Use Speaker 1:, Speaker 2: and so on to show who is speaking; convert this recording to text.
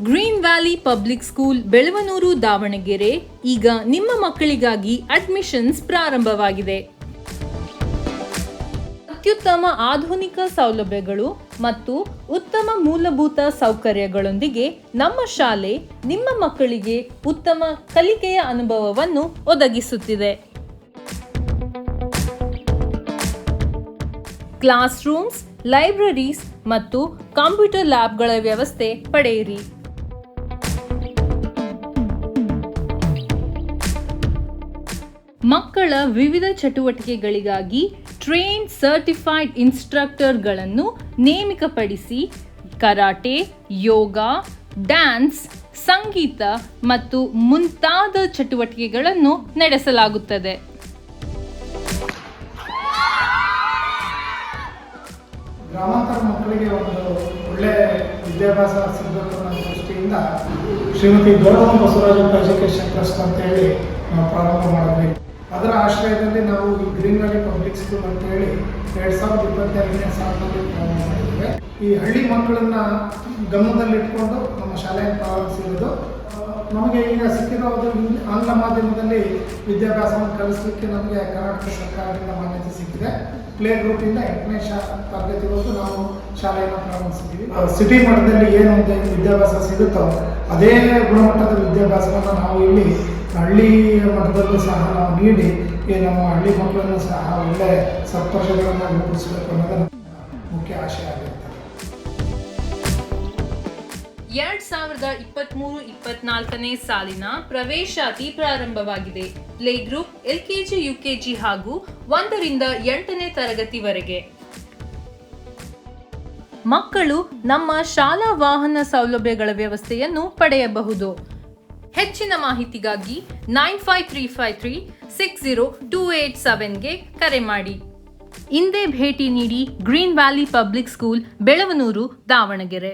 Speaker 1: Green valley public school Belavanur Davangere ಈಗ ನಿಮ್ಮ ಮಕ್ಕಳಿಗಾಗಿ ಅಡ್ಮಿಷನ್ಸ್ ಪ್ರಾರಂಭವಾಗಿದೆ. ಅತ್ಯುತ್ತಮ ಆಧುನಿಕ ಸೌಲಭ್ಯಗಳು ಮತ್ತು ಉತ್ತಮ ಮೂಲಭೂತ ಸೌಕರ್ಯಗಳೊಂದಿಗೆ ನಮ್ಮ ಶಾಲೆ ನಿಮ್ಮ ಮಕ್ಕಳಿಗೆ ಉತ್ತಮ ಕಲಿಕೆಯ ಅನುಭವವನ್ನು ಒದಗಿಸುತ್ತಿದೆ. ಕ್ಲಾಸ್ ರೂಮ್ಸ್, ಲೈಬ್ರರೀಸ್ ಮತ್ತು ಕಂಪ್ಯೂಟರ್ ಲ್ಯಾಬ್ಗಳ ವ್ಯವಸ್ಥೆ ಪಡೆಯಿರಿ. ಮಕ್ಕಳ ವಿವಿಧ ಚಟುವಟಿಕೆಗಳಿಗಾಗಿ ಟ್ರೈನ್ ಸರ್ಟಿಫೈಡ್ ಇನ್ಸ್ಟ್ರಕ್ಟರ್ಗಳನ್ನು ನೇಮಕಪಡಿಸಿ ಕರಾಟೆ, ಯೋಗ, ಡ್ಯಾನ್ಸ್, ಸಂಗೀತ ಮತ್ತು ಮುಂತಾದ ಚಟುವಟಿಕೆಗಳನ್ನು ನಡೆಸಲಾಗುತ್ತದೆ.
Speaker 2: ಗ್ರಾಮಾಂತರ ಮಕ್ಕಳಿಗೆ ಒಂದು ಒಳ್ಳೆ ವಿದ್ಯಾಭ್ಯಾಸ ಸಿಗಬೇಕು ಅನ್ನೋ ದೃಷ್ಟಿಯಿಂದ ಶ್ರೀಮತಿ ಗೌರವ ಬಸವರಾಜಪ್ಪ ಎಜುಕೇಷನ್ ಟ್ರಸ್ಟ್ ಅಂತ ಹೇಳಿ ನಾವು ಪ್ರಾರಂಭ ಮಾಡಿದ್ವಿ. ಅದರ ಆಶ್ರಯದಲ್ಲಿ ನಾವು ಈ ಗ್ರೀನ್ ವ್ಯಾಲಿ ಪಬ್ಲಿಕ್ ಸ್ಕೂಲ್ ಅಂತ ಹೇಳಿ 2022ನೇ ಸಾಲಿನಲ್ಲಿ ಪ್ರಾರಂಭ ಮಾಡಿದ್ದೇವೆ. ಈ ಹಳ್ಳಿ ಮಕ್ಕಳನ್ನ ಗಮನದಲ್ಲಿಟ್ಕೊಂಡು ನಮ್ಮ ಶಾಲೆಯನ್ನು ಪ್ರಾರಂಭಿಸಿರೋದು. ನಮಗೆ ಈಗ ಸಿಕ್ಕಿರೋದು ಆಂಗ್ಲ ಮಾಧ್ಯಮದಲ್ಲಿ ವಿದ್ಯಾಭ್ಯಾಸವನ್ನು ಕಲಿಸಲಿಕ್ಕೆ ನಮಗೆ ಕರ್ನಾಟಕ ಸರ್ಕಾರದಿಂದ ಮಾನ್ಯತೆ ಸಿಕ್ಕಿದೆ. ಪ್ಲೇ ಗ್ರೂಪಿಂದ 8ನೇ ತರಗತಿವರೆಗೂ ನಾವು ಶಾಲೆಯನ್ನು ಪ್ರಾರಂಭಿಸಿದ್ದೀವಿ. ಸಿಟಿ ಮಟ್ಟದಲ್ಲಿ ಏನು ವಿದ್ಯಾಭ್ಯಾಸ ಸಿಗುತ್ತೋ ಅದೇ ಗುಣಮಟ್ಟದ ವಿದ್ಯಾಭ್ಯಾಸವನ್ನು ನಾವು ಇಲ್ಲಿ ಹಳ್ಳಿ ಮಟ್ಟದಲ್ಲೂ ಸಹ ನಾವು ನೀಡಿ ನಮ್ಮ ಹಳ್ಳಿ ಮಕ್ಕಳನ್ನು ಸಹ ಒಳ್ಳೆ ಸತ್ಪರ್ಶಗಳನ್ನು ರೂಪಿಸಬೇಕು ಅನ್ನೋದು ಮುಖ್ಯ ಆಶಯ ಆಗಿರುತ್ತೆ.
Speaker 1: 2023-24ನೇ ಸಾಲಿನ ಪ್ರವೇಶಾತಿ ಪ್ರಾರಂಭವಾಗಿದೆ. ಪ್ಲೇ ಗ್ರೂಪ್ LKG, UKG ಹಾಗೂ 1ರಿಂದ 8ನೇ ತರಗತಿವರೆಗೆ. ಮಕ್ಕಳು ನಮ್ಮ ಶಾಲಾ ವಾಹನ ಸೌಲಭ್ಯಗಳ ವ್ಯವಸ್ಥೆಯನ್ನು ಪಡೆಯಬಹುದು. ಹೆಚ್ಚಿನ ಮಾಹಿತಿಗಾಗಿ 9535360287ಗೆ ಕರೆ ಮಾಡಿ. ಇಂದೇ ಭೇಟಿ ನೀಡಿ green valley public school Belavanur Davanagere.